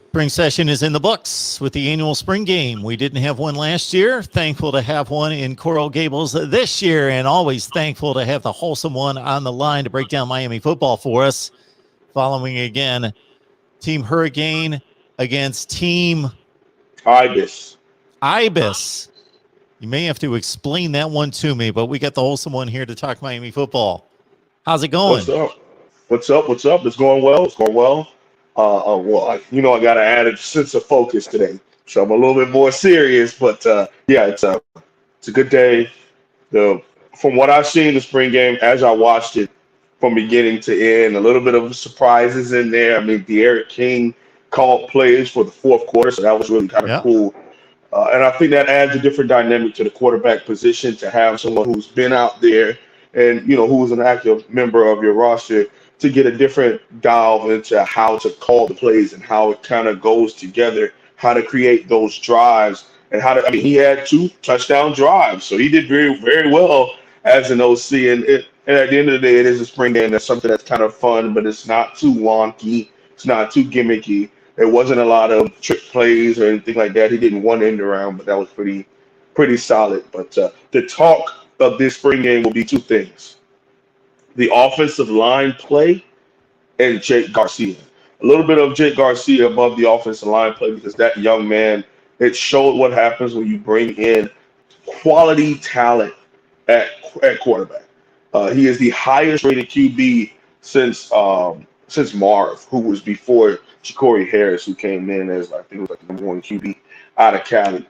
Spring session is in the books with the annual spring game. We didn't have one last year. Thankful to have one in Coral Gables this year, and always thankful to have the wholesome one on the line to break down Miami football for us. Following again, Team Hurricane against Team Ibis. Ibis. You may have to explain that one to me, but we got the wholesome one here to talk Miami football. How's it going? What's up? What's up? It's going well. I got to add a sense of focus today, so I'm a little bit more serious. But yeah, it's a good day. From what I've seen the spring game, as I watched it from beginning to end, a little bit of surprises in there. I mean, De'Aaron King called plays for the fourth quarter, so that was really kind of cool. And I think that adds a different dynamic to the quarterback position to have someone who's been out there and who is an active member of your roster to get a different dive into how to call the plays and how it kind of goes together, how to create those drives, and he had 2 touchdown drives, so he did very, very well as an OC. And at the end of the day, it is a spring game. That's something that's kind of fun, but it's not too wonky. It's not too gimmicky. There wasn't a lot of trick plays or anything like that. He didn't one end around, but that was pretty solid. But the talk of this spring game will be 2 things: the offensive line play and Jake Garcia. A little bit of Jake Garcia above the offensive line play, because that young man, it showed what happens when you bring in quality talent at quarterback. He is the highest rated QB since Marv, who was before Jakai Harris, who came in as I think it was like the #1 QB out of Cali.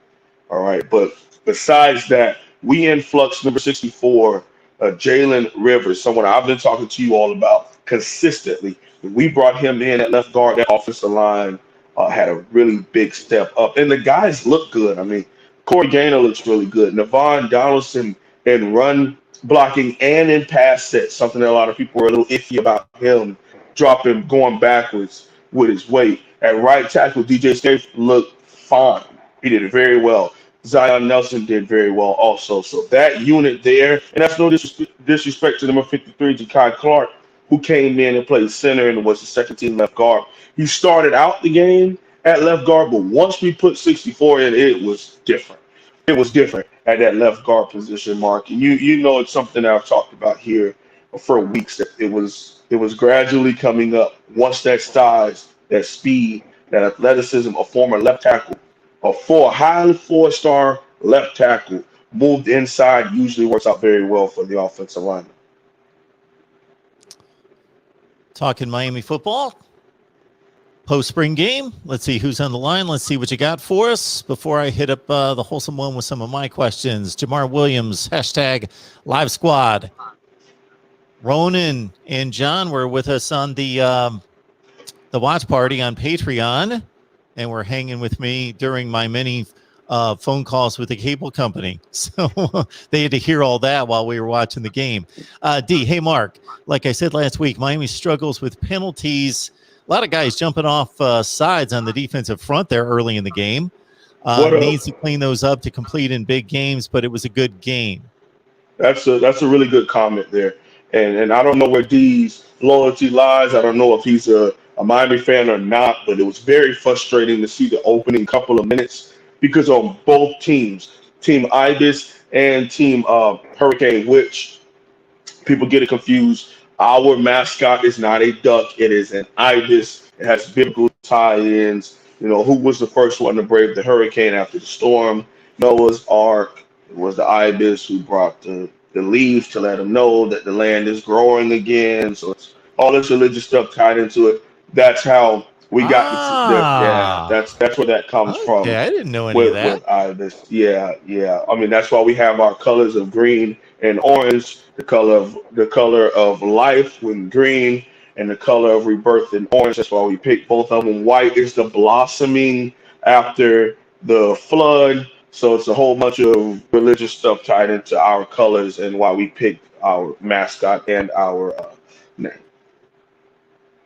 All right, but besides that, we influx number 64, Jalen Rivers, someone I've been talking to you all about consistently. We brought him in at left guard. That offensive line had a really big step up, and the guys look good. I mean, Corey Gaynor looks really good. Navon Donaldson in run blocking and in pass sets, something that a lot of people were a little iffy about him going backwards with his weight. At right tackle, DJ Scafe looked fine. He did it very well. Zion Nelson did very well also. So that unit there, and that's no disrespect to number 53, Jakai Clark, who came in and played center and was the second team left guard. He started out the game at left guard, but once we put 64 in, it was different. It was different at that left guard position, Mark. And you know it's something that I've talked about here for weeks, that it was gradually coming up. Once that size, that speed, that athleticism, a former left tackle, a highly 4-star left tackle moved inside usually works out very well for the offensive lineman. Talking Miami football, post-spring game. Let's see who's on the line. Let's see what you got for us before I hit up the wholesome one with some of my questions. Jamar Williams, #Live Squad. Ronan and John were with us on the watch party on Patreon, and were hanging with me during my many phone calls with the cable company. So they had to hear all that while we were watching the game. Hey, Mark, like I said last week, Miami struggles with penalties. A lot of guys jumping off sides on the defensive front there early in the game. Needs to clean those up to complete in big games, but it was a good game. That's a really good comment there. And I don't know where D's loyalty lies. I don't know if he's a Miami fan or not, but it was very frustrating to see the opening couple of minutes, because on both teams, Team Ibis and Team Hurricane, which people get it confused. Our mascot is not a duck. It is an ibis. It has biblical tie-ins. Who was the first one to brave the hurricane after the storm? Noah's Ark. It was the ibis who brought the leaves to let them know that the land is growing again. So it's all this religious stuff tied into it. That's how we got that's where that comes from. Yeah, I didn't know any of that. With ibis. Yeah. I mean, that's why we have our colors of green and orange, the color of life with green, and the color of rebirth in orange. That's why we picked both of them. White is the blossoming after the flood. So it's a whole bunch of religious stuff tied into our colors and why we picked our mascot and our name.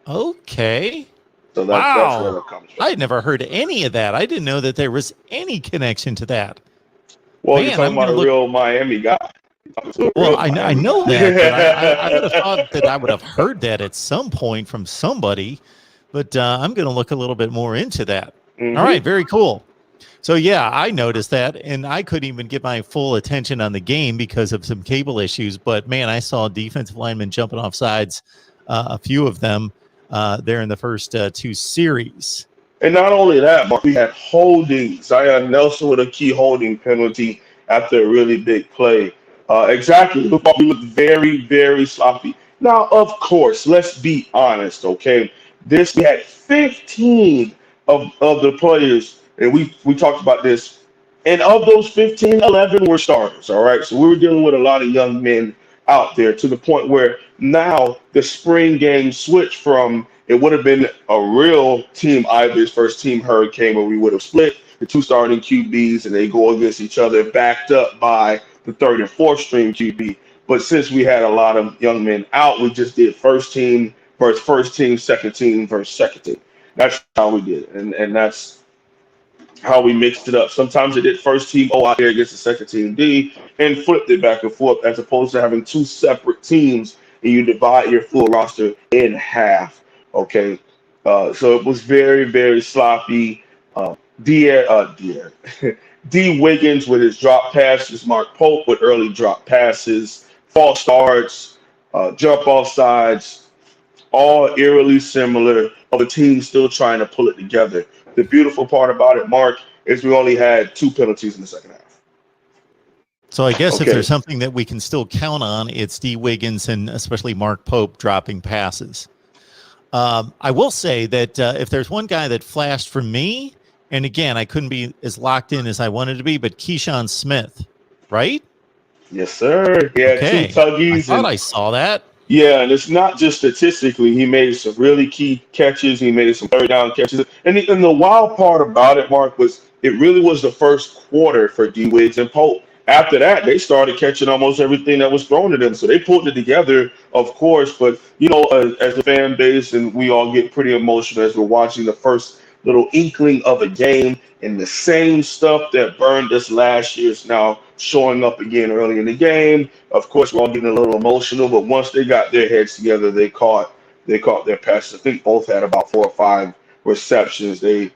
Okay. So that's where it comes from. I had never heard any of that. I didn't know that there was any connection to that. Well, you're talking about a real Miami guy. Well, I know that, but I would have thought that I would have heard that at some point from somebody. but I'm going to look a little bit more into that. Mm-hmm. All right, very cool. So, yeah, I noticed that, and I couldn't even get my full attention on the game because of some cable issues. But, man, I saw defensive linemen jumping off sides, a few of them there in the first two series. And not only that, Mark, we had holding. Zion Nelson with a key holding penalty after a really big play. Exactly. We looked very, very sloppy. Now, of course, let's be honest, okay? We had 15 of the players, and we talked about this. And of those 15, 11 were starters, all right? So we were dealing with a lot of young men out there to the point where now the spring game switched from it would have been a real Team Ibis versus Team Hurricane where we would have split the two starting QBs and they go against each other, backed up by the third and fourth string QB. But since we had a lot of young men out, we just did first team versus first team, second team versus second team. That's how we did it. And that's how we mixed it up. Sometimes it did first team O out there against the second team D and flipped it back and forth as opposed to having two separate teams and you divide your full roster in half. Okay, so it was very, very sloppy. D. Wiggins with his drop passes, Mark Pope with early drop passes, false starts, jump off sides, all eerily similar of a team still trying to pull it together. The beautiful part about it, Mark, is we only had 2 penalties in the second half. So I guess Okay. if there's something that we can still count on, it's D. Wiggins and especially Mark Pope dropping passes. I will say that if there's one guy that flashed for me, and again, I couldn't be as locked in as I wanted to be, but Kiacha Smith, right? Yes, sir. He had Okay. 2 tuggies. I thought I saw that. Yeah, and it's not just statistically. He made some really key catches. He made some third down catches. And the wild part about it, Mark, was it really was the first quarter for D. Wiggs and Pope. After that, they started catching almost everything that was thrown at them. So they pulled it together, of course. But, as a fan base, and we all get pretty emotional as we're watching the first little inkling of a game, and the same stuff that burned us last year is now showing up again early in the game. Of course, we're all getting a little emotional, but once they got their heads together, they caught their passes. I think both had about 4 or 5 receptions. They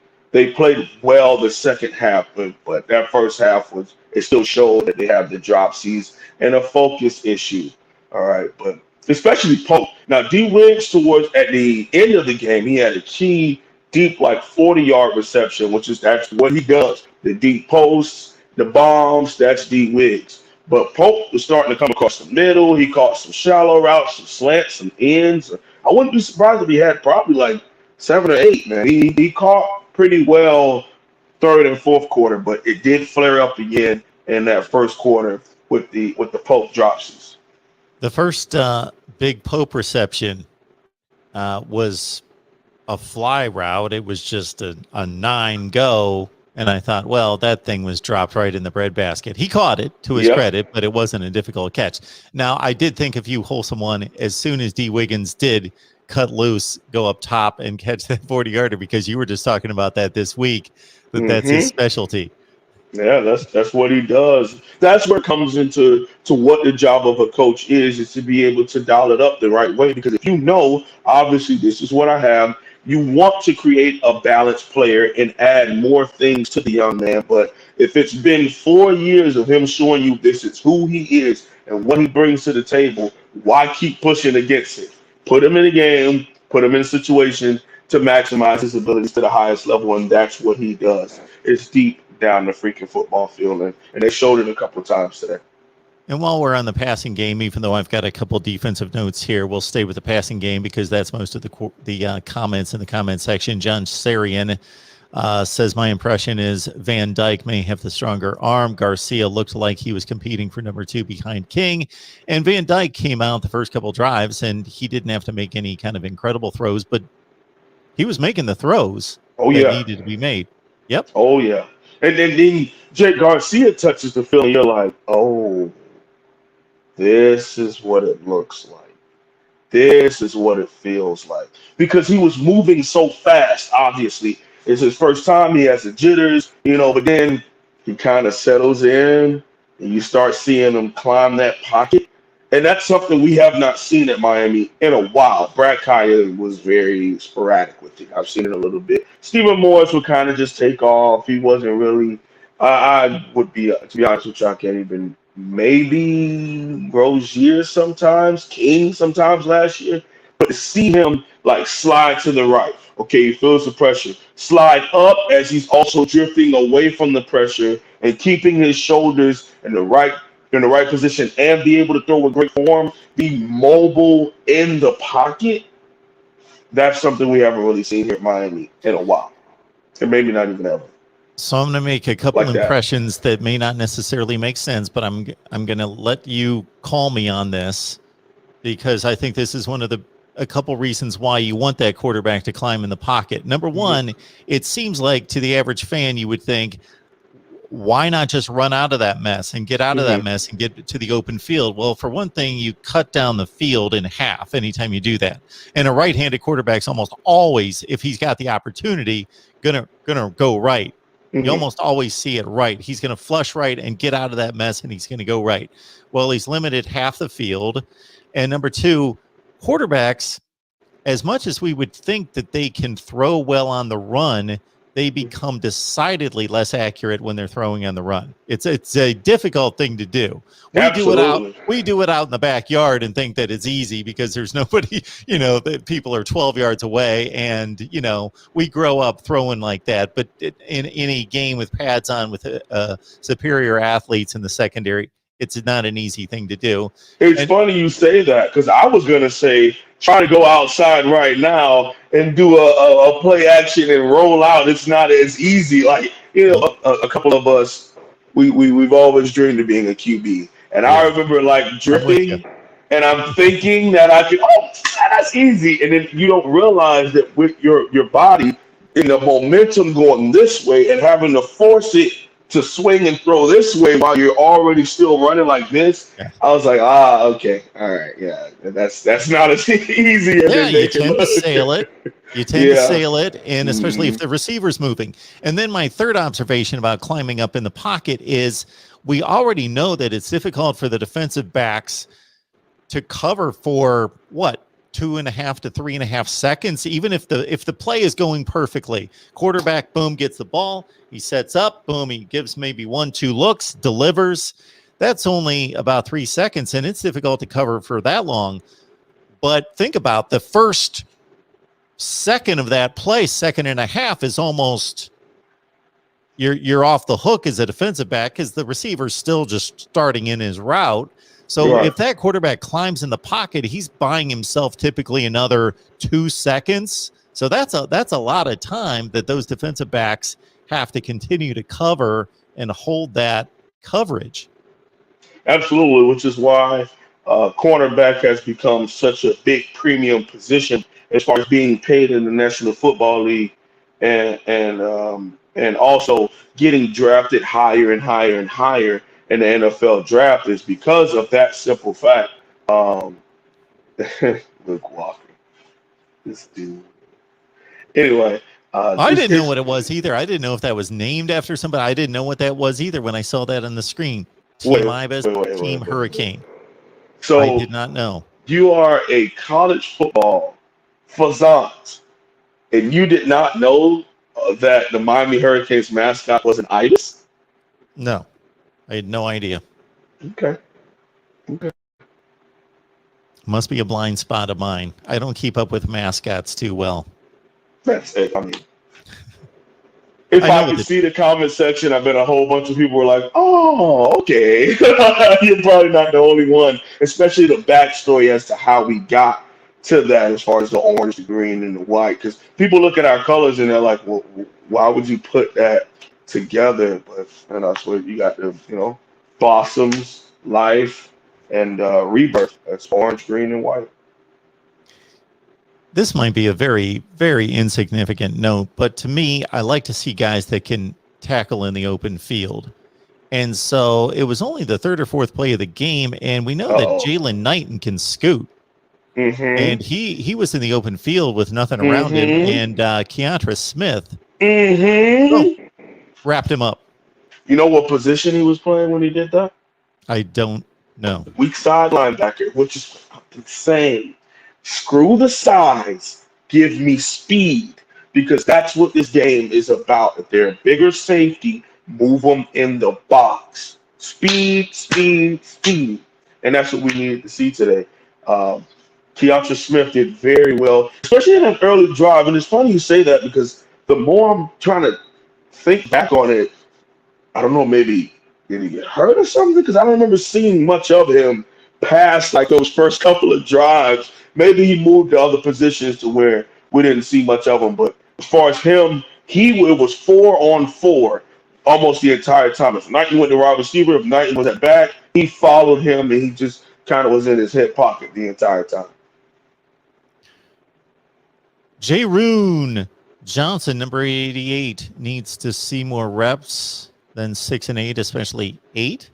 played well the second half, but that first half it still showed that they have the dropsies and a focus issue. All right, but especially Pope. Now, D. Wiggs at the end of the game, he had a key deep, like 40-yard reception, that's what he does. The deep posts, the bombs, that's D. Wiggs. But Pope was starting to come across the middle. He caught some shallow routes, some slants, some ends. I wouldn't be surprised if he had probably like 7 or 8, man. He caught pretty well third and fourth quarter, but it did flare up again in that first quarter with the Pope dropsies. The first big Pope reception was a fly route. It was just a 9-go, and I thought, well, that thing was dropped right in the breadbasket. He caught it to his credit, but it wasn't a difficult catch. Now, I did think a few wholesome one as soon as D. Wiggins did cut loose, go up top and catch that 40-yarder, because you were just talking about that this week, that's his specialty. Yeah, that's what he does. That's where it comes into what the job of a coach is to be able to dial it up the right way. Because if obviously this is what I have, you want to create a balanced player and add more things to the young man. But if it's been 4 years of him showing you this is who he is and what he brings to the table, why keep pushing against it? Put him in a game, put him in a situation to maximize his abilities to the highest level, and that's what he does. It's deep down the freaking football field, and they showed it a couple of times today. And while we're on the passing game, even though I've got a couple defensive notes here, we'll stay with the passing game because that's most of the comments in the comment section. John Sarian says, my impression is Van Dyke may have the stronger arm. Garcia looked like he was competing for number 2 behind King. And Van Dyke came out the first couple drives, and he didn't have to make any kind of incredible throws, but he was making the throws that needed to be made. Yep. Oh, yeah. And then Jake Garcia touches the field, and you're like, oh, this is what it looks like. This is what it feels like. Because he was moving so fast, obviously. It's his first time. He has the jitters, but then he kind of settles in, and you start seeing him climb that pocket. And that's something we have not seen at Miami in a while. Brad Kaya was very sporadic with it. I've seen it a little bit. Stephen Morris would kind of just take off. He wasn't really. I would be, to be honest with you, I can't even. Maybe Rozier sometimes, King sometimes last year. But to see him like slide to the right, okay, he feels the pressure. Slide up as he's also drifting away from the pressure and keeping his shoulders in the right position and be able to throw with great form, be mobile in the pocket. That's something we haven't really seen here at Miami in a while, and maybe not even ever. So I'm going to make a couple Like that. impressions that may not necessarily make sense, but I'm going to let you call me on this because I think this is one of a couple reasons why you want that quarterback to climb in the pocket. Number one, it seems like to the average fan, you would think, why not just run out of that mess and get out of that mess and get to the open field? Well, for one thing, you cut down the field in half anytime you do that. And a right-handed quarterback's almost always, if he's got the opportunity, gonna go right. You almost always see it right. He's going to flush right and get out of that mess, and he's going to go right. Well, he's limited half the field. And number two, quarterbacks, as much as we would think that they can throw well on the run, they become decidedly less accurate when they're throwing on the run. It's a difficult thing to do. We do it out in the backyard and think that it's easy because there's nobody, that people are 12 yards away, and we grow up throwing like that. But in a game with pads on with superior athletes in the secondary, it's not an easy thing to do. It's funny you say that because I was gonna say try to go outside right now and do a play action and roll out. It's not as easy. Like a couple of us, we've always dreamed of being a QB, and I remember like drifting, and I'm thinking that I could. Oh, that's easy, and then you don't realize that with your body in the momentum going this way and having to force it to swing and throw this way while you're already still running like this. I was like, okay, all right, that's not as easy as you tend to sail it. You tend to sail it, and especially if the receiver's moving. And then my third observation about climbing up in the pocket is we already know that it's difficult for the defensive backs to cover for 2.5 to 3.5 seconds, even if the play is going perfectly. Quarterback, boom, gets the ball. He sets up, boom, he gives maybe 1-2 looks, delivers. That's only about 3 seconds, and it's difficult to cover for that long. But think about the first second of that play, second and a half, is almost you're off the hook as a defensive back because the receiver's still just starting in his route. So if that quarterback climbs in the pocket, he's buying himself typically another 2 seconds. So that's a lot of time that those defensive backs have to continue to cover and hold that coverage. Absolutely, which is why cornerback has become such a big premium position as far as being paid in the National Football League, and also getting drafted higher and higher and higher in the NFL draft is because of that simple fact. Luke Walker, this dude. Anyway, I didn't know what it was either. I didn't know if that was named after somebody. I didn't know what that was either when I saw that on the screen. Team Ibis, Team Hurricane. So I did not know. You are a college football fazant, and you did not know that the Miami Hurricanes mascot was an ibis? No, I had no idea. Okay. Must be a blind spot of mine. I don't keep up with mascots too well. That's it. I mean, if I could see the comment section, I bet a whole bunch of people were like, oh, okay. You're probably not the only one, especially the backstory as to how we got to that as far as the orange, the green, and the white. Because people look at our colors and they're like, well, why would you put that together? But that's what you got the, blossoms, life, and rebirth. That's orange, green, and white. This might be a very, very insignificant note, but to me, I like to see guys that can tackle in the open field. And so it was only the third or fourth play of the game, and we know that Jalen Knighton can scoot. And he was in the open field with nothing around him, and Kiacha Smith wrapped him up. You know what position he was playing when he did that? I don't No. Weak side linebacker, which is insane. Screw the size. Give me speed because that's what this game is about. If they're a bigger safety, move them in the box. Speed, speed, speed. And that's what we needed to see today. Kiacha Smith did very well, especially in an early drive. And it's funny you say that because the more I'm trying to think back on it, I don't know, maybe did he get hurt or something? Because I don't remember seeing much of him past like those first couple of drives. Maybe he moved to other positions to where we didn't see much of him. But as far as him, it was 4-on-4 almost the entire time. If Knighton went to wide receiver, if Knighton was at back, he followed him and he just kind of was in his hip pocket the entire time. Jaroon Johnson, number 88, needs to see more reps than 6 and 8, especially 8.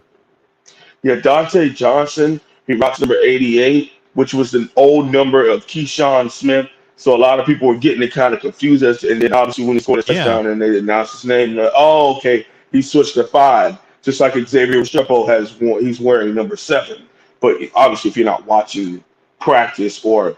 Yeah, Dante Johnson, he rocks number 88, which was an old number of Kiacha Smith. So a lot of people were getting it kind of confused. And then obviously when he scored a touchdown and they announced his name, oh, okay, he switched to 5. Just like Xavier Restrepo he's wearing number 7. But obviously if you're not watching practice or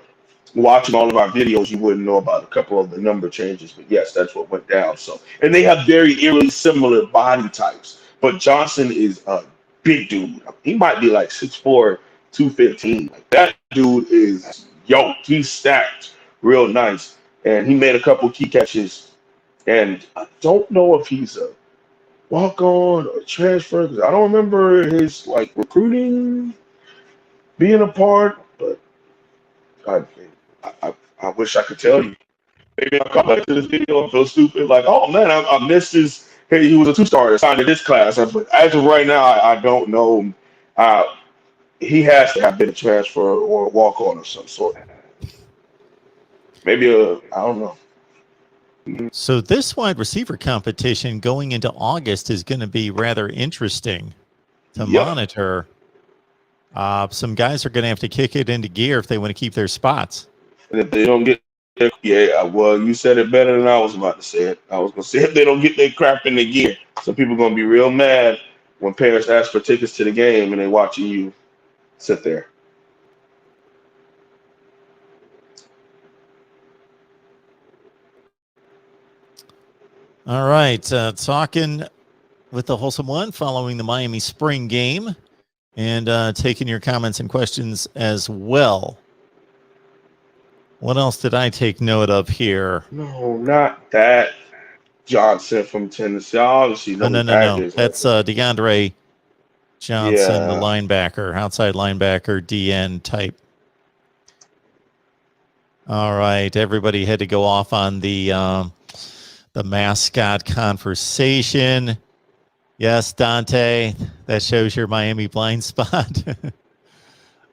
watching all of our videos, you wouldn't know about a couple of the number changes. But yes, that's what went down. So, and they have very eerily similar body types. But Johnson is a big dude. He might be like 6'4", 215. Like that dude is yoked. He's stacked real nice. And he made a couple key catches. And I don't know if he's a walk-on or transfer because I don't remember his like recruiting being a part, but I wish I could tell you. Maybe I'll come back to this video and feel stupid. Like, oh man, I missed his. Hey, he was a 2-star assigned to this class. But as of right now, I don't know. He has to have been a transfer or a walk-on of some sort. Maybe I don't know. So this wide receiver competition going into August is going to be rather interesting to monitor. Some guys are going to have to kick it into gear if they want to keep their spots. And if they don't get well, you said it better than I was about to say it. I was going to say if they don't get their crap in the gear, some people are going to be real mad when parents ask for tickets to the game and they're watching you sit there. All right. Talking with the Wholesome One following the Miami spring game and taking your comments and questions as well. What else did I take note of here? No, not that Johnson from Tennessee. Obviously, no. That's DeAndre Johnson, the linebacker, outside linebacker, DN type. All right, everybody had to go off on the mascot conversation. Yes, Dante, that shows your Miami blind spot.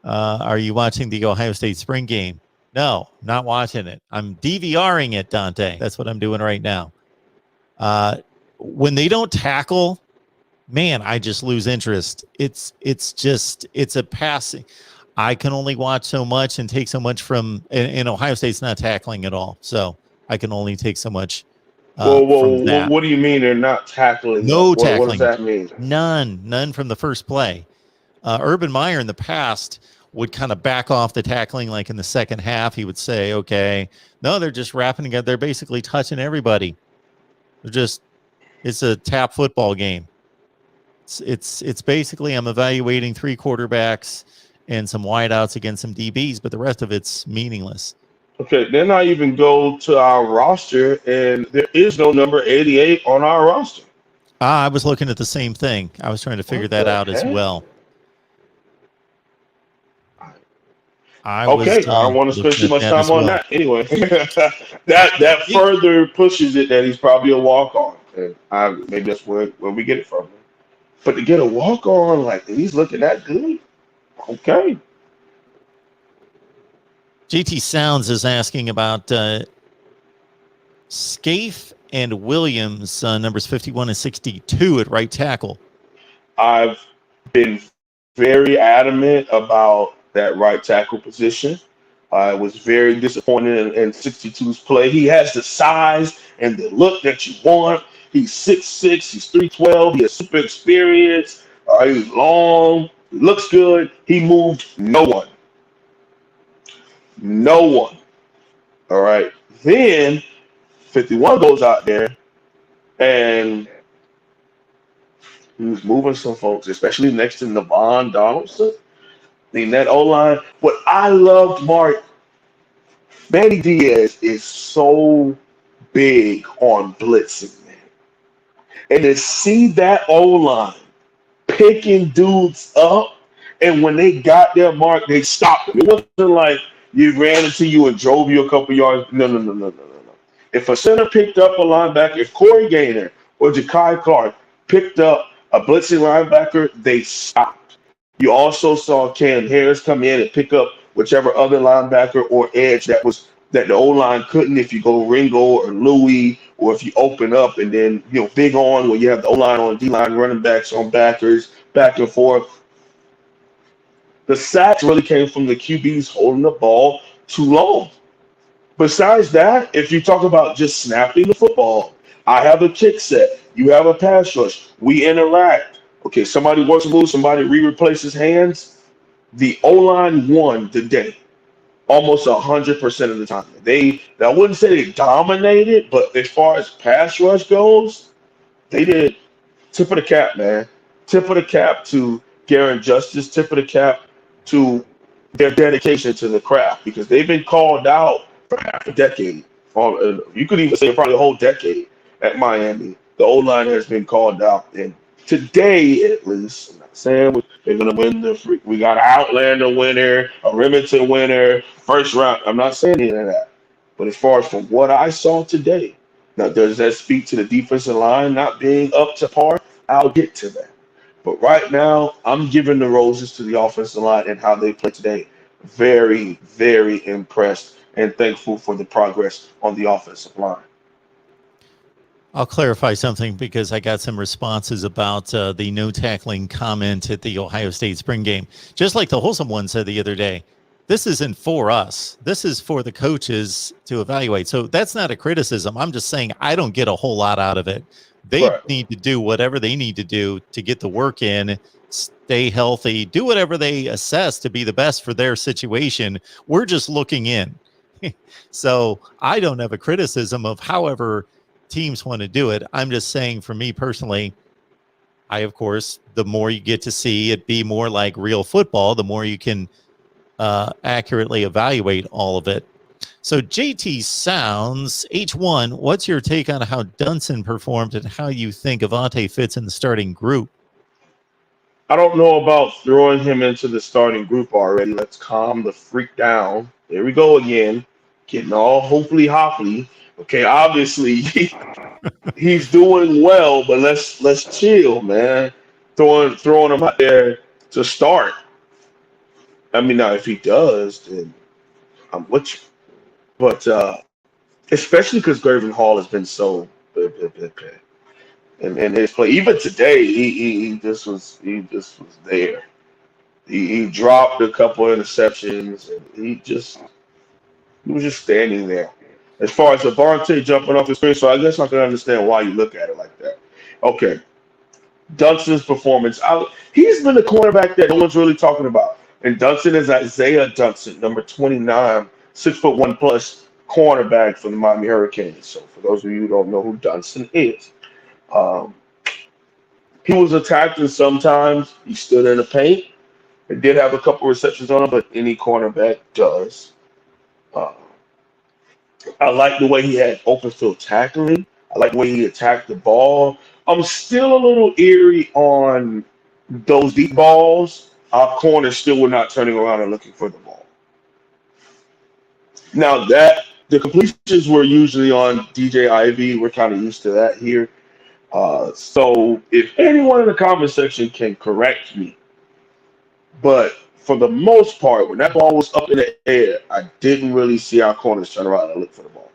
Are you watching the Ohio State spring game? No, not watching it. I'm DVRing it, Dante. That's what I'm doing right now. When they don't tackle, man, I just lose interest. It's a passing. I can only watch so much and take so much from, and Ohio State's not tackling at all. So I can only take so much. From that. What do you mean they're not tackling? No tackling. What does that mean? None from the first play. Urban Meyer in the past would kind of back off the tackling, like in the second half. He would say, okay, no, they're just wrapping together. They're basically touching everybody. It's a tap football game. It's basically I'm evaluating 3 quarterbacks and some wideouts against some DBs, but the rest of it's meaningless. Okay, then I even go to our roster, and there is no number 88 on our roster. I was looking at the same thing. I was trying to figure that out as well. I don't want to spend too much time on that. Anyway, that further pushes it that he's probably a walk-on. And maybe that's where we get it from. But to get a walk-on, like, he's looking that good? Okay. GT Sounds is asking about Scafe and Williams, numbers 51 and 62 at right tackle. I've been very adamant about that right tackle position. I was very disappointed in 62's play. He has the size and the look that you want. He's 6'6", he's 312, he has super experience. He's long. Looks good. He moved no one. No one. All right. Then 51 goes out there and he was moving some folks, especially next to Navon Donaldson. In that O-line. What I loved, Mark, Manny Diaz is so big on blitzing, man. And to see that O-line picking dudes up, and when they got their mark, they stopped them. It wasn't like you ran into you and drove you a couple yards. No, no, no, no, no, no, no. If a center picked up a linebacker, if Corey Gaynor or Jakai Clark picked up a blitzing linebacker, they stopped. You also saw Cam Harris come in and pick up whichever other linebacker or edge that the O-line couldn't if you go Ringo or Louis, or if you open up and then, big on where you have the O-line on D-line, running backs on backers, back and forth. The sacks really came from the QBs holding the ball too long. Besides that, if you talk about just snapping the football, I have a kick set, you have a pass rush, we interact. Okay, somebody works a move, somebody replaces hands. The O-line won the day almost 100% of the time. I wouldn't say they dominated, but as far as pass rush goes, they did. Tip of the cap, man. Tip of the cap to Garen Justice. Tip of the cap to their dedication to the craft, because they've been called out for half a decade. You could even say probably a whole decade at Miami. The O-line has been called out, and today, at least, I'm not saying they're going to win we got an Outlander winner, a Remington winner, first round. I'm not saying any of that. But as far as from what I saw today, now, does that speak to the defensive line not being up to par? I'll get to that. But right now, I'm giving the roses to the offensive line and how they play today. Very, very impressed and thankful for the progress on the offensive line. I'll clarify something because I got some responses about the no tackling comment at the Ohio State spring game. Just like the Wholesome one said the other day, this isn't for us. This is for the coaches to evaluate. So that's not a criticism. I'm just saying I don't get a whole lot out of it. They need to do whatever they need to do to get the work in, stay healthy, do whatever they assess to be the best for their situation. We're just looking in. So I don't have a criticism of however teams want to do it. I'm just saying, for me personally, of course, the more you get to see it be more like real football, the more you can accurately evaluate all of it. So JT Sounds, H1, what's your take on how Dunstan performed and how you think Avante fits in the starting group? I don't know about throwing him into the starting group already. Let's calm the freak down. There we go again, getting all hopefully hopply. Okay, obviously he's doing well, but let's chill, man. Throwing him out there to start. I mean, now if he does, then I'm with you. But especially because Graven Hall has been so and his play, even today, he just was there. He dropped a couple interceptions, and he was just standing there. As far as Avante jumping off the screen, so I guess I can understand why you look at it like that. Okay. Dunstan's performance. He's been the cornerback that no one's really talking about. And Dunstan is Isaiah Dunstan, number 29, 6'1" plus cornerback for the Miami Hurricanes. So for those of you who don't know who Dunstan is, he was attacked, and sometimes he stood in the paint. He did have a couple receptions on him, but any cornerback does. I like the way he had open field tackling. I like the way he attacked the ball. I'm still a little eerie on those deep balls. Our corners still were not turning around and looking for the ball. Now that the completions were usually on DJ Ivy, we're kind of used to that here. So if anyone in the comment section can correct me, but for the most part, when that ball was up in the air, I didn't really see our corners turn around and look for the ball.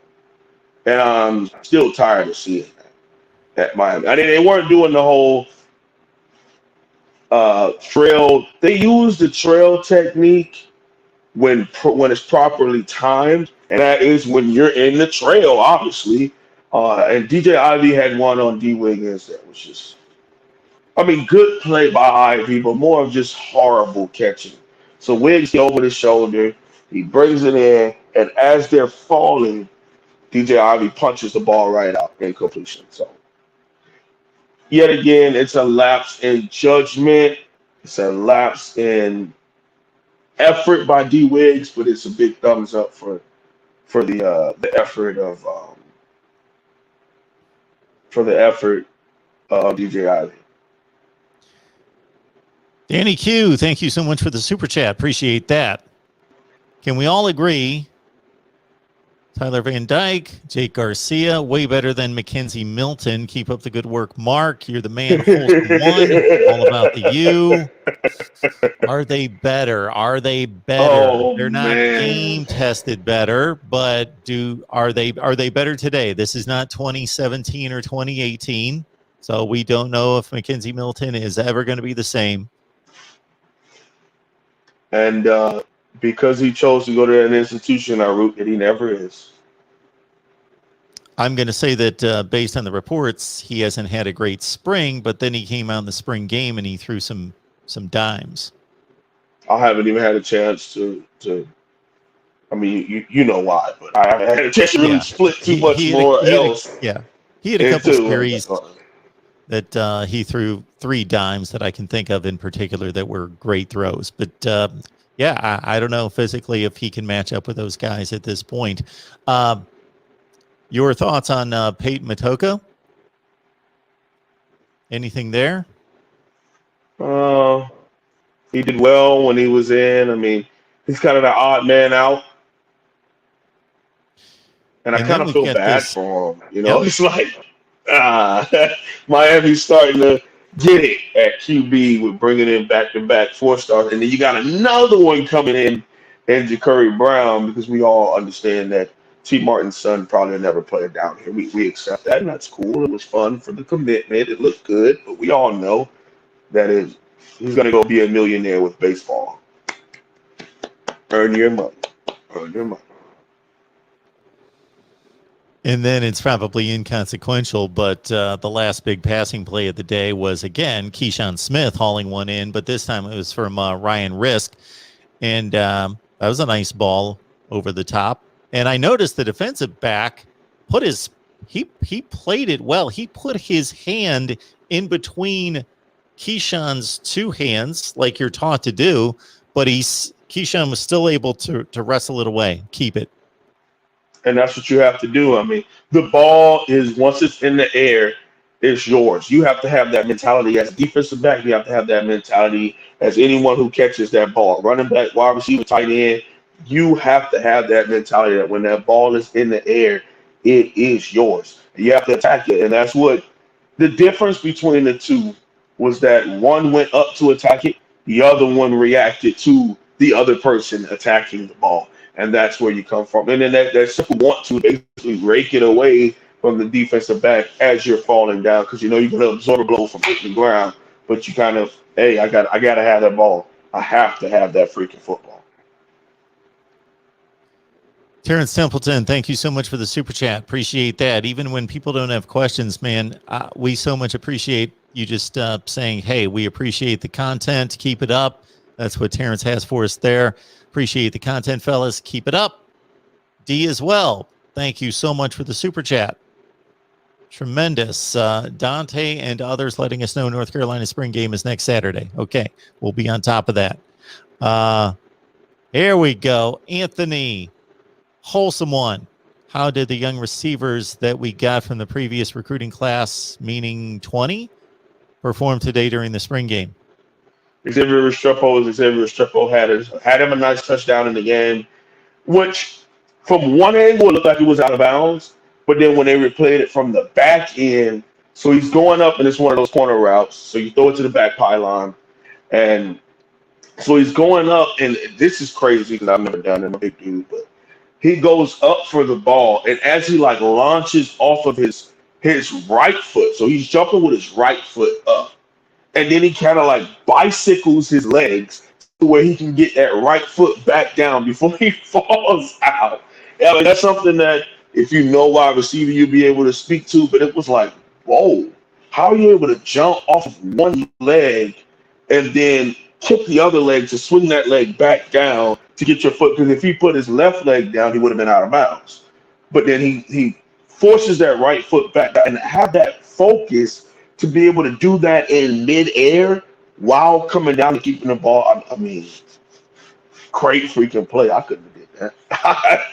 And I'm still tired of seeing that at Miami. I mean, they weren't doing the whole trail. They use the trail technique when it's properly timed, and that is when you're in the trail, obviously. And DJ Ivy had one on D. Wiggins that was just I mean, good play by Ivy, but more of just horrible catching. So Wiggs over the shoulder, he brings it in, and as they're falling, DJ Ivy punches the ball right out, incompletion. So yet again, it's a lapse in judgment. It's a lapse in effort by D Wiggs, but it's a big thumbs up for the effort of DJ Ivy. Danny Q, thank you so much for the super chat. Appreciate that. Can we all agree Tyler Van Dyke, Jake Garcia, way better than Mackenzie Milton. Keep up the good work, Mark. You're the man. One, all about the U. Are they better? Are they better? Oh, they're not game tested better, but are they better today? This is not 2017 or 2018, so we don't know if Mackenzie Milton is ever going to be the same. And because he chose to go to an institution, I root that he never is. I'm going to say that based on the reports, he hasn't had a great spring, but then he came out in the spring game and he threw some dimes. I haven't even had a chance to I mean, you know why, but I haven't had a chance to really split too much more else. He had a couple series that he threw 3 dimes that I can think of in particular that were great throws. But I don't know physically if he can match up with those guys at this point. Your thoughts on Peyton Matoko? Anything there? He did well when he was in. I mean, he's kind of the odd man out. And I kind of feel bad for him. You know, it's like Miami's starting to get it at QB with bringing in back-to-back 4-stars. And then you got another one coming in Jakai Brown, because we all understand that T. Martin's son probably will never play it down here. We accept that, and that's cool. It was fun for the commitment. It looked good, but we all know that he's going to go be a millionaire with baseball. Earn your money. Earn your money. And then it's probably inconsequential, but the last big passing play of the day was, again, Kiacha Smith hauling one in, but this time it was from Ryan Risk. And that was a nice ball over the top. And I noticed the defensive back he played it well. He put his hand in between Keyshawn's 2 hands, like you're taught to do, but Keyshawn was still able to wrestle it away, keep it. And that's what you have to do. I mean, the ball is, once it's in the air, it's yours. You have to have that mentality as a defensive back. You have to have that mentality as anyone who catches that ball. Running back, wide receiver, tight end. You have to have that mentality that when that ball is in the air, it is yours. You have to attack it. And that's what the difference between the two was, that one went up to attack it. The other one reacted to the other person attacking the ball. And that's where you come from. And then that simple want to basically rake it away from the defensive back as you're falling down, because you know you're going to absorb a blow from hitting the ground. But you kind of, hey, I got to have that ball. I have to have that freaking football. Terrence Templeton, thank you so much for the super chat. Appreciate that. Even when people don't have questions, man, we so much appreciate you just saying, hey, we appreciate the content. Keep it up. That's what Terrence has for us there. Appreciate the content, fellas. Keep it up. D as well. Thank you so much for the super chat. Tremendous. Dante and others letting us know North Carolina spring game is next Saturday. Okay, we'll be on top of that. Here we go. Anthony, wholesome one. How did the young receivers that we got from the previous recruiting class, meaning 20, perform today during the spring game? Xavier Restrepo had him a nice touchdown in the game, which from one angle it looked like it was out of bounds, but then when they replayed it from the back end, so he's going up and it's one of those corner routes, so you throw it to the back pylon, and so he's going up, and this is crazy because I've never done it, I'm a big dude, but he goes up for the ball, and as he launches off of his right foot, so he's jumping with his right foot up. And then he kind of bicycles his legs to where he can get that right foot back down before he falls out. I mean, that's something that if you know wide receiver, you'll be able to speak to. But it was like, whoa, how are you able to jump off of one leg and then kick the other leg to swing that leg back down to get your foot? Because if he put his left leg down, he would have been out of bounds. But then he forces that right foot back and have that focus to be able to do that in midair while coming down and keeping the ball. I mean, great freaking play. I couldn't have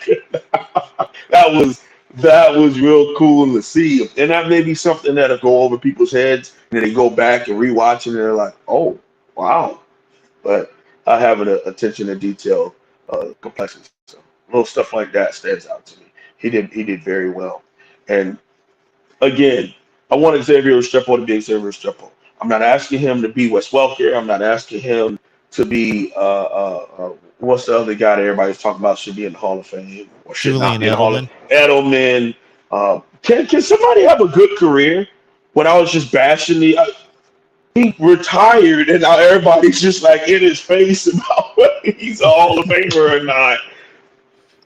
did that. That was real cool to see. And that may be something that'll go over people's heads and then they go back and rewatch it and they're like, oh, wow. But I have an attention to detail complexity. So little stuff like that stands out to me. He did very well. And again, I want Xavier Restrepo to be Xavier Restrepo. I'm not asking him to be Wes Welker. I'm not asking him to be what's the other guy that everybody's talking about should be in the Hall of Fame or should Julian not be in the Hall of Edelman. Edelman. Can somebody have a good career? When I was just bashing he retired and now everybody's just like in his face about whether he's a Hall of Famer or not.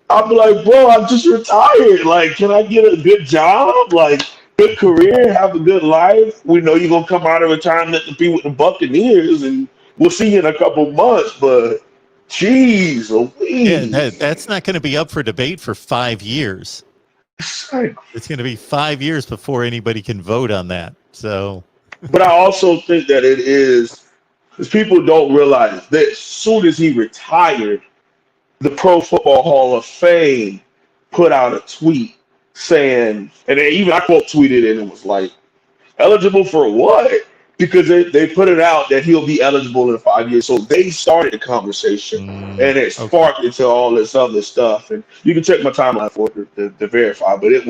I'm like, bro, I'm just retired. Like, can I get a good job? Like, good career, have a good life. We know you're gonna come out of retirement to be with the Buccaneers, and we'll see you in a couple months. But, geez, Yeah, that's not going to be up for debate for 5 years. it's like, It's going to be 5 years before anybody can vote on that. So, but I also think that it is because people don't realize that as soon as he retired, the Pro Football Hall of Fame put out a tweet saying, and even I quote tweeted it and it was like, eligible for what? Because they put it out that he'll be eligible in 5 years. So they started the conversation and it sparked into all this other stuff. And you can check my timeline for it to verify, but it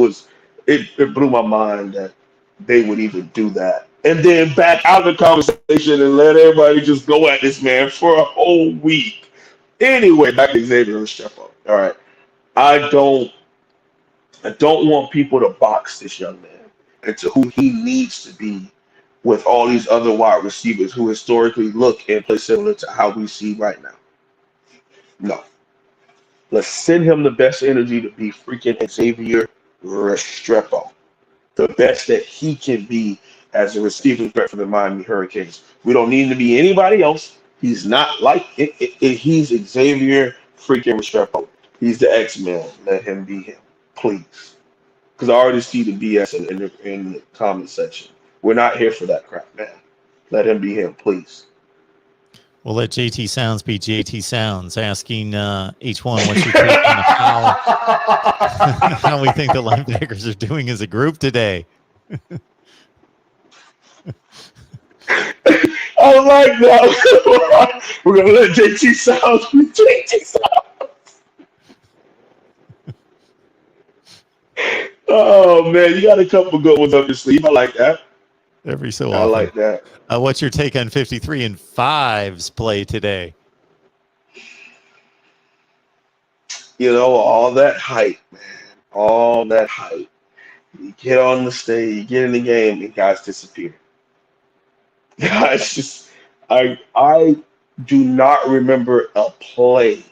blew my mind that they would even do that. And then back out of the conversation and let everybody just go at this man for a whole week. Anyway, back to Xavier Restrepo. All right. I don't want people to box this young man into who he needs to be with all these other wide receivers who historically look and play similar to how we see right now. No. Let's send him the best energy to be freaking Xavier Restrepo. The best that he can be as a receiving threat for the Miami Hurricanes. We don't need him to be anybody else. He's not like it. He's Xavier freaking Restrepo. He's the X-Men. Let him be him, please. Because I already see the BS in the comment section. We're not here for that crap, man. Let him be him, please. We'll let JT Sounds be JT Sounds, asking H1 what's your take on how we think the linebackers are doing as a group today. I like that. We're going to let JT Sounds be JT Sounds. Oh, man, you got a couple good ones up your sleeve. I like that. Every so often. I like that. What's your take on 53 and 5's play today? You know, all that hype, man. All that hype. You get on the stage, you get in the game, and guys disappear. Guys just, I do not remember a play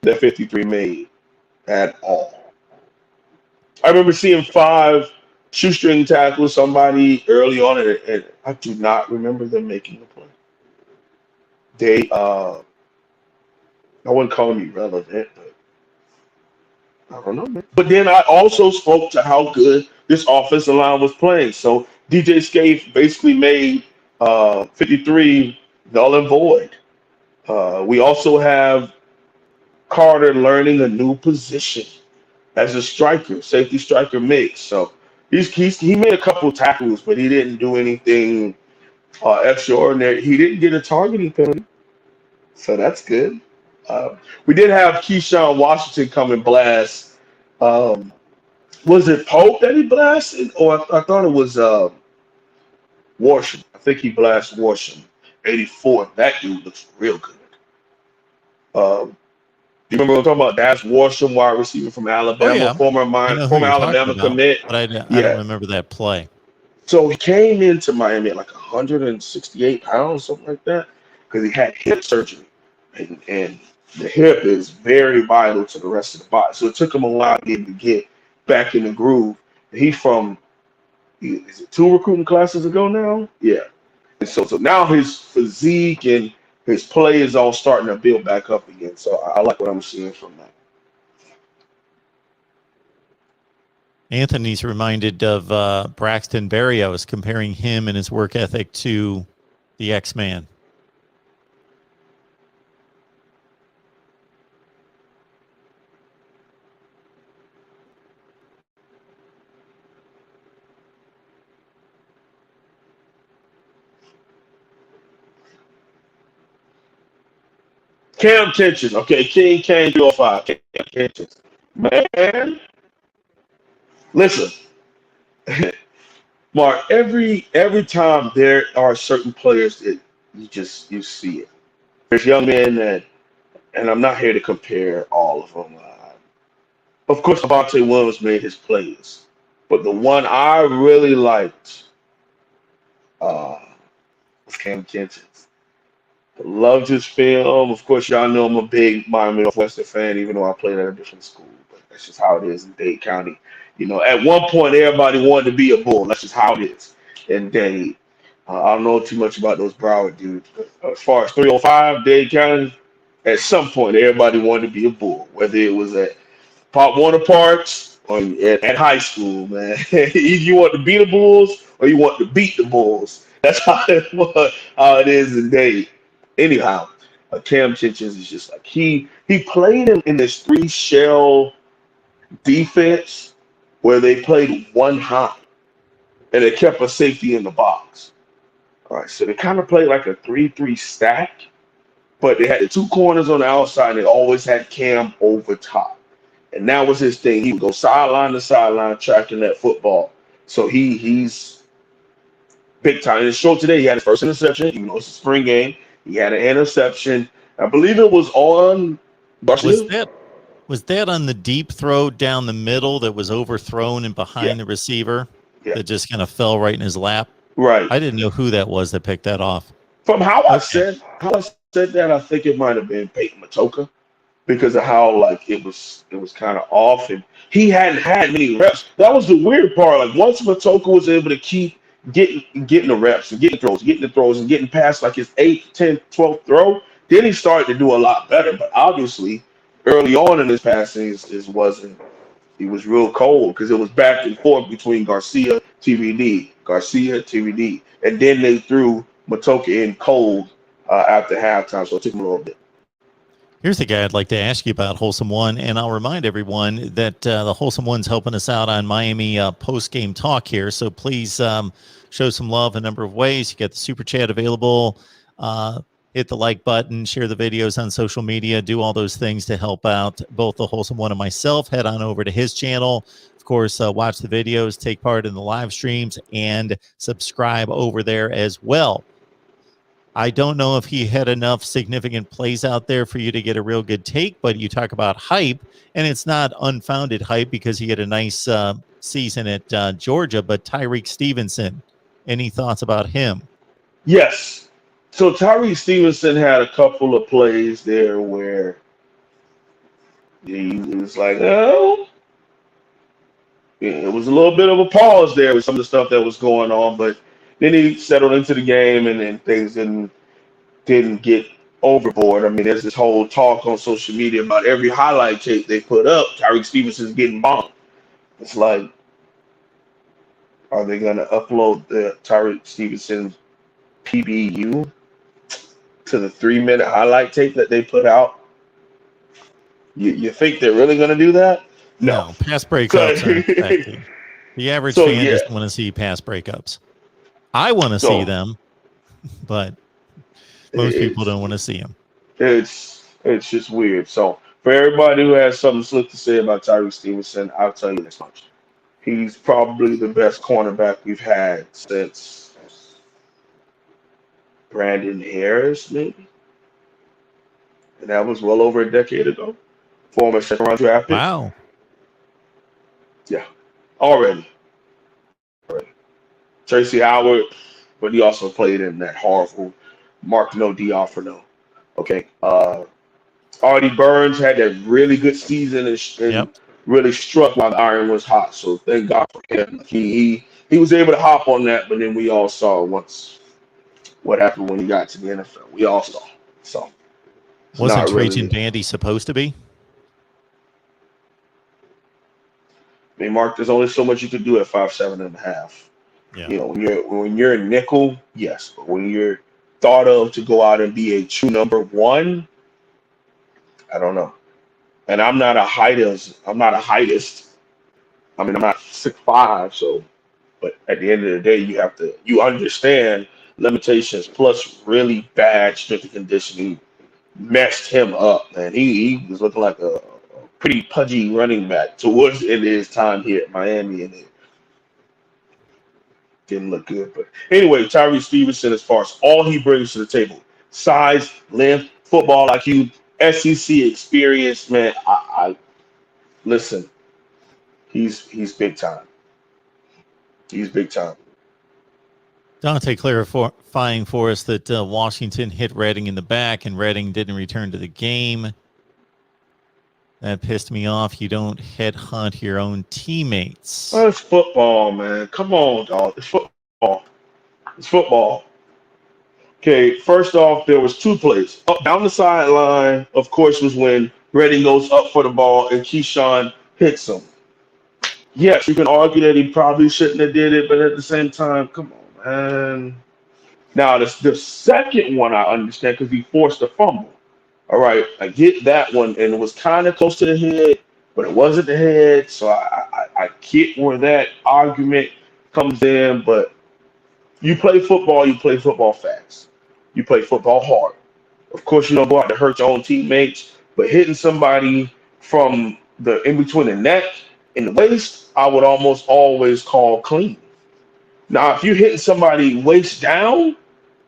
that 53 made at all. I remember seeing 5 shoestring tackle somebody early on, and I do not remember them making a play. They, I wouldn't call them irrelevant, but I don't know, man. But then I also spoke to how good this offensive line was playing. So DJ Scafe basically made 53 null and void. We also have Carter learning a new position as a striker, safety striker mix. So he made a couple tackles, but he didn't do anything extraordinary. He didn't get a targeting penalty, so that's good. We did have Keyshawn Washington come and blast. Was it Pope that he blasted, or I thought it was Warsham? I think he blasted Warsham, 84. That dude looks real good. You remember what I'm talking about? That's Warsham, wide receiver from Alabama, former Alabama commit. But I don't remember that play. So he came into Miami at like 168 pounds, something like that, because he had hip surgery. And the hip is very vital to the rest of the body. So it took him a while to get back in the groove. He's from is it 2 recruiting classes ago now? Yeah. And so now his physique and his play is all starting to build back up again. So I like what I'm seeing from that. Anthony's reminded of Braxton Berrios, comparing him and his work ethic to the X-Man. Cam Kitchen. Okay, King Kane 305. Cam Kitchen. Man, listen. Mark, every time there are certain players that you see it. There's young men that, and I'm not here to compare all of them. Of course, Devontae Williams made his plays, but the one I really liked was Cam Kitchen. Loved his film. Of course, y'all know I'm a big Miami Northwestern fan, even though I played at a different school. But that's just how it is in Dade County. You know, at one point, everybody wanted to be a Bull. That's just how it is in Dade. I don't know too much about those Broward dudes, but as far as 305 Dade County, at some point, everybody wanted to be a Bull, whether it was at Pop Warner Parks or at high school, man. Either you want to beat the Bulls or you want to beat the Bulls. That's how it is in Dade. Anyhow, Cam Kitchens is just like he played in this 3-shell defense where they played one high and they kept a safety in the box. All right, so they kind of played like a 3-3 stack, but they had the 2 corners on the outside and they always had Cam over top. And that was his thing. He would go sideline to sideline tracking that football. So he's big time. In his show today, he had his first interception, even though it's a spring game. He had an interception. I believe it was on Barcelona. Was that on the deep throw down the middle that was overthrown and behind the receiver that just kind of fell right in his lap? Right. I didn't know who that was that picked that off. From how I said that, I think it might have been Peyton Matoko because of how like it was kind of off and he hadn't had many reps. That was the weird part. Like once Matoko was able to keep getting the reps and getting the throws and getting past like his 8th, 10th, 12th throw, then he started to do a lot better. But obviously, early on in his passing, he was real cold because it was back and forth between Garcia, TVD, and then they threw Matoko in cold after halftime, so it took him a little bit. Here's the guy I'd like to ask you about, Wholesome One, and I'll remind everyone that the Wholesome One's helping us out on Miami post-game talk here, so please show some love a number of ways. You get the Super Chat available. Hit the like button, share the videos on social media, do all those things to help out both the Wholesome One and myself. Head on over to his channel. Of course, watch the videos, take part in the live streams, and subscribe over there as well. I don't know if he had enough significant plays out there for you to get a real good take, but you talk about hype, and it's not unfounded hype because he had a nice season at Georgia, but Tyreke Stevenson, any thoughts about him? Yes. So Tyreke Stevenson had a couple of plays there where he was like, oh, it was a little bit of a pause there with some of the stuff that was going on, but then he settled into the game and then things didn't get overboard. I mean, there's this whole talk on social media about every highlight tape they put up, Tyreke Stevenson's getting bombed. It's like, are they going to upload the Tyreke Stevenson PBU to the 3-minute highlight tape that they put out? You think they're really going to do that? No. Pass breakups aren't affected. The average fan doesn't want to see pass breakups. I want to see them, but most people don't want to see them. It's just weird. So for everybody who has something slick to say about Tyreke Stevenson, I'll tell you this much. He's probably the best cornerback we've had since Brandon Harris, maybe. And that was well over a decade ago. Former second-round draft pick. Wow. Yeah, already. Tracy Howard, but he also played in that horrible Mark No D'Offrino. Okay. Artie Burns had that really good season and really struck while the iron was hot. So thank God for him. He he was able to hop on that, but then we all saw what happened when he got to the NFL. We all saw. So it's Wasn't not Trajan really. Bandy supposed to be? I mean, Mark, there's only so much you can do at 5'7.5". Yeah. You know, when you're a nickel, yes, but when you're thought of to go out and be a true number one, I don't know. And I'm not a heightist. I mean, I'm not 6'5", so. But at the end of the day, you understand limitations plus really bad strength and conditioning messed him up, man. He was looking like a pretty pudgy running back towards the end of his time here at Miami, and it didn't look good. But anyway, Tyreke Stevenson, as far as all he brings to the table, size, length, football IQ, SEC experience, man. I listen. He's big time. He's big time. Dante clarifying for us that Washington hit Redding in the back and Redding didn't return to the game. That pissed me off. You don't headhunt your own teammates. Oh, it's football, man. Come on, dog. It's football. It's football. Okay, first off, there was two plays. Up down the sideline, of course, was when Redding goes up for the ball and Keyshawn hits him. Yes, you can argue that he probably shouldn't have did it, but at the same time, come on, man. Now, the second one I understand because he forced a fumble. All right, I get that one, and it was kind of close to the head, but it wasn't the head, so I get where that argument comes in, but you play football fast. You play football hard. Of course, you don't go out to hurt your own teammates, but hitting somebody from the in between the neck and the waist, I would almost always call clean. Now, if you're hitting somebody waist down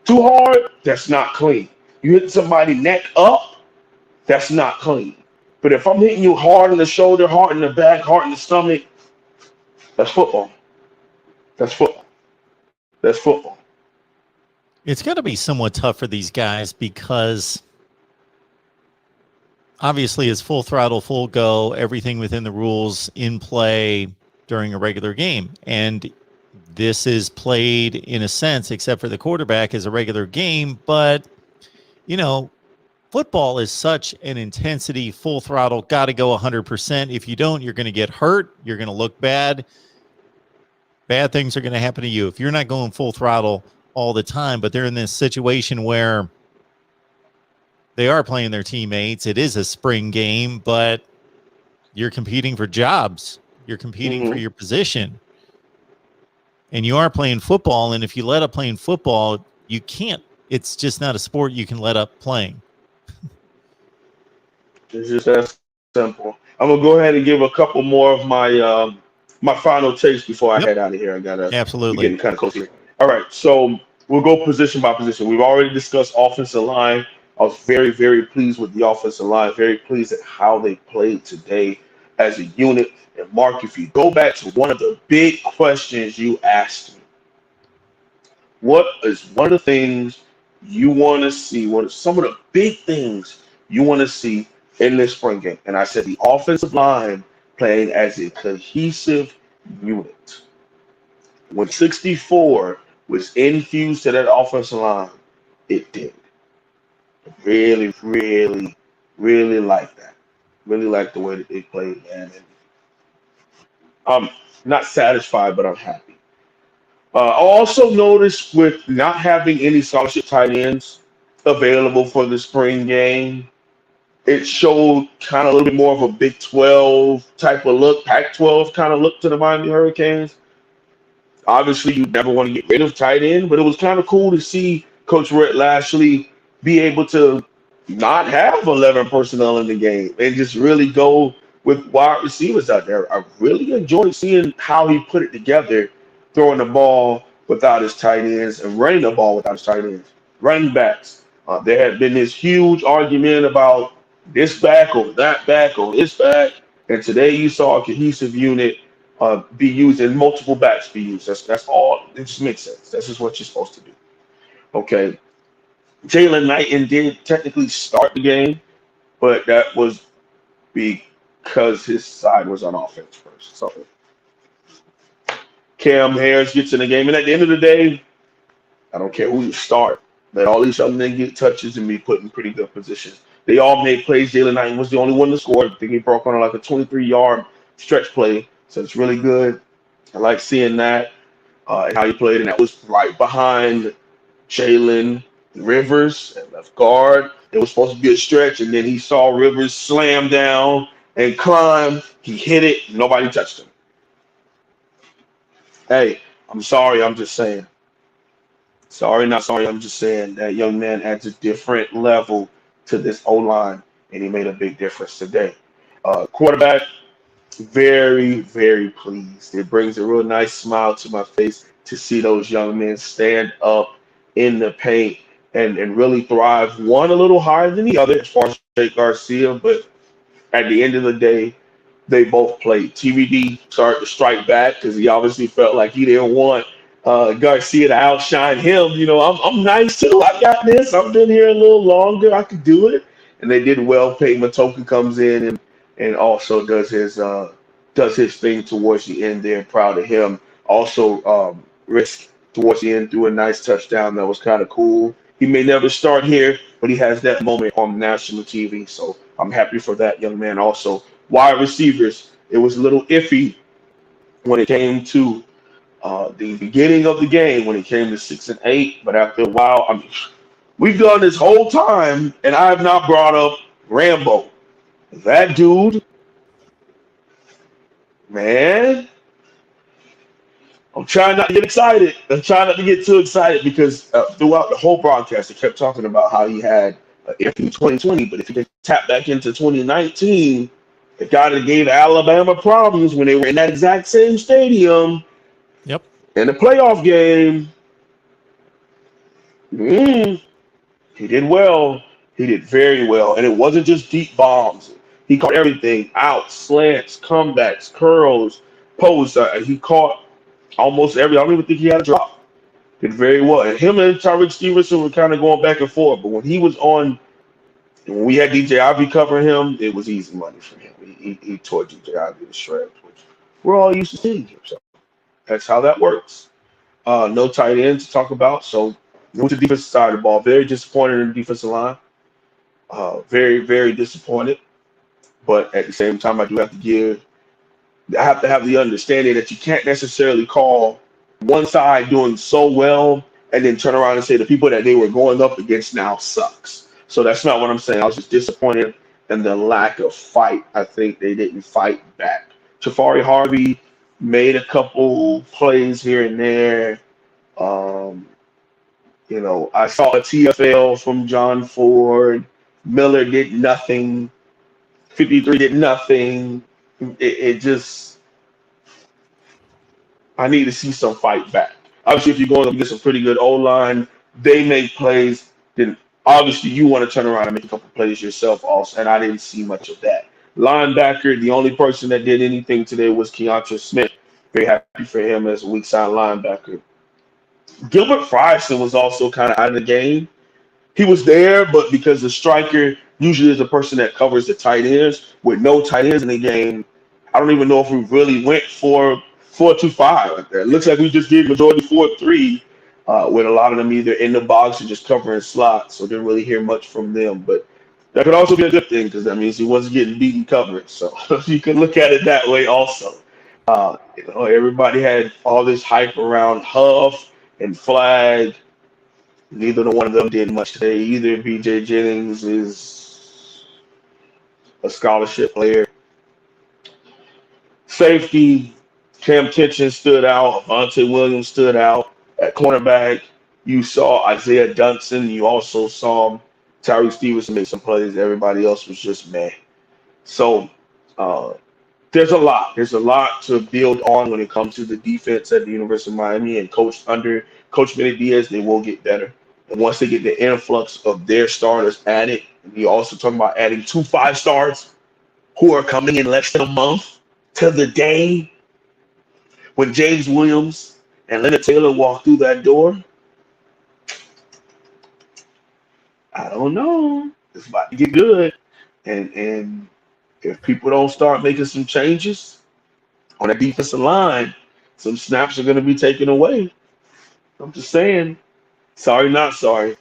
too hard, that's not clean. You hit somebody neck up, that's not clean. But if I'm hitting you hard in the shoulder, hard in the back, hard in the stomach, that's football. That's football. That's football. It's going to be somewhat tough for these guys because obviously it's full throttle, full go, everything within the rules in play during a regular game. And this is played in a sense, except for the quarterback, as a regular game. But, you know, football is such an intensity, full throttle, got to go 100%. If you don't, you're going to get hurt. You're going to look bad. Bad things are going to happen to you if you're not going full throttle all the time. But they're in this situation where they are playing their teammates. It is a spring game, but you're competing for jobs. You're competing for your position. And you are playing football. And if you let up playing football, you can't. It's just not a sport you can let up playing. It's just that simple. I'm gonna go ahead and give a couple more of my final takes before I head out of here. We're Absolutely. getting kind of close here. All right, so we'll go position by position. We've already discussed offensive line. I was very, very pleased with the offensive line. Very pleased at how they played today as a unit. And Mark, if you go back to one of the big questions you asked me, what is one of the things you want to see? What are some of the big things you want to see in this spring game? And I said the offensive line playing as a cohesive unit. When 64 was infused to that offensive line, it did. Really, really, really like that. Really like the way that they played, man. And I'm not satisfied, but I'm happy. I also noticed with not having any scholarship tight ends available for the spring game, it showed kind of a little bit more of a Big 12 type of look, Pac-12 kind of look to the Miami Hurricanes. Obviously, you never want to get rid of tight end, but it was kind of cool to see Coach Rhett Lashley be able to not have 11 personnel in the game and just really go with wide receivers out there. I really enjoyed seeing how he put it together, throwing the ball without his tight ends and running the ball without his tight ends. Running backs. There had been this huge argument about this back or that back or this back, and today you saw a cohesive unit be used and multiple backs be used. That's all. It just makes sense. That's just what you're supposed to do. Okay. Jalen Knighton did technically start the game, but that was because his side was on offense first. So Cam Harris gets in the game. And at the end of the day, I don't care who you start. Let all these young men get touches and be put in pretty good positions. They all made plays. Jalen Knight was the only one to score. I think he broke on like a 23-yard stretch play. So it's really good. I like seeing that and how he played. And that was right behind Jalen Rivers at left guard. It was supposed to be a stretch, and then he saw Rivers slam down and climb. He hit it. Nobody touched him. Hey, I'm sorry. I'm just saying. Sorry, not sorry. I'm just saying that young man adds a different level to this O-line, and he made a big difference today. Quarterback, very, very pleased. It brings a real nice smile to my face to see those young men stand up in the paint and really thrive. One a little higher than the other as far as Jake Garcia, but at the end of the day, they both played. TVD started to strike back because he obviously felt like he didn't want Garcia to outshine him. You know, I'm nice too. I got this. I've been here a little longer. I could do it. And they did well. Peyton Matoko comes in and also does his thing towards the end there. Proud of him. Also, Risk towards the end threw a nice touchdown that was kind of cool. He may never start here, but he has that moment on national TV. So I'm happy for that young man. Also, wide receivers, it was a little iffy when it came to the beginning of the game, when it came to 6 and 8. But after a while, I mean, we've done this whole time, and I have not brought up Rambo. That dude, man, I'm trying not to get excited. I'm trying not to get too excited because throughout the whole broadcast, they kept talking about how he had an iffy 2020, but if he could tap back into 2019, the guy that gave Alabama problems when they were in that exact same stadium Yep. in the playoff game, he did well. He did very well. And it wasn't just deep bombs. He caught everything out, slants, comebacks, curls, posts. He caught almost every. I don't even think he had a drop. Did very well. And him and Tyreke Stevenson were kind of going back and forth. But when he was on, when we had DJ Ivy covering him, it was easy money for him. He tore DJ Ivy to shreds, which we're all used to seeing him. So that's how that works. No tight end to talk about. So with the defensive side of the ball, very disappointed in the defensive line. Very, very disappointed. But at the same time, I have to have the understanding that you can't necessarily call one side doing so well and then turn around and say the people that they were going up against now sucks. So that's not what I'm saying. I was just disappointed in the lack of fight. I think they didn't fight back. Jafari Harvey made a couple plays here and there. I saw a TFL from John Ford. Miller did nothing. 53 did nothing. It just, I need to see some fight back. Obviously, if you're going to get some pretty good O-line, they make plays, then obviously you want to turn around and make a couple plays yourself also, and I didn't see much of that. Linebacker, the only person that did anything today was Kiacha Smith. Very happy for him as a weak side linebacker. Gilbert Frierson was also kind of out of the game. He was there, but because the striker usually is the person that covers the tight ends, with no tight ends in the game, I don't even know if we really went for 4-2-5. It looks like we just gave majority 4-3, with a lot of them either in the box or just covering slots, so didn't really hear much from them. But that could also be a good thing because that means he wasn't getting beaten coverage. So you can look at it that way also. Everybody had all this hype around Huff and Flag. Neither one of them did much today. Either BJ Jennings is a scholarship player. Safety, Cam Kitchen stood out. Avante Williams stood out. At cornerback, you saw Isaiah Dunstan. You also saw Tyreke Stevenson make some plays. Everybody else was just meh. So there's a lot. There's a lot to build on when it comes to the defense at the University of Miami. And under Coach Benny Diaz, they will get better. And once they get the influx of their starters added, and you're also talking about adding 2 5-stars who are coming in less than a month to the day when James Williams and Leonard Taylor walk through that door, I don't know. It's about to get good. And if people don't start making some changes on the defensive line, some snaps are going to be taken away. I'm just saying, sorry, not sorry.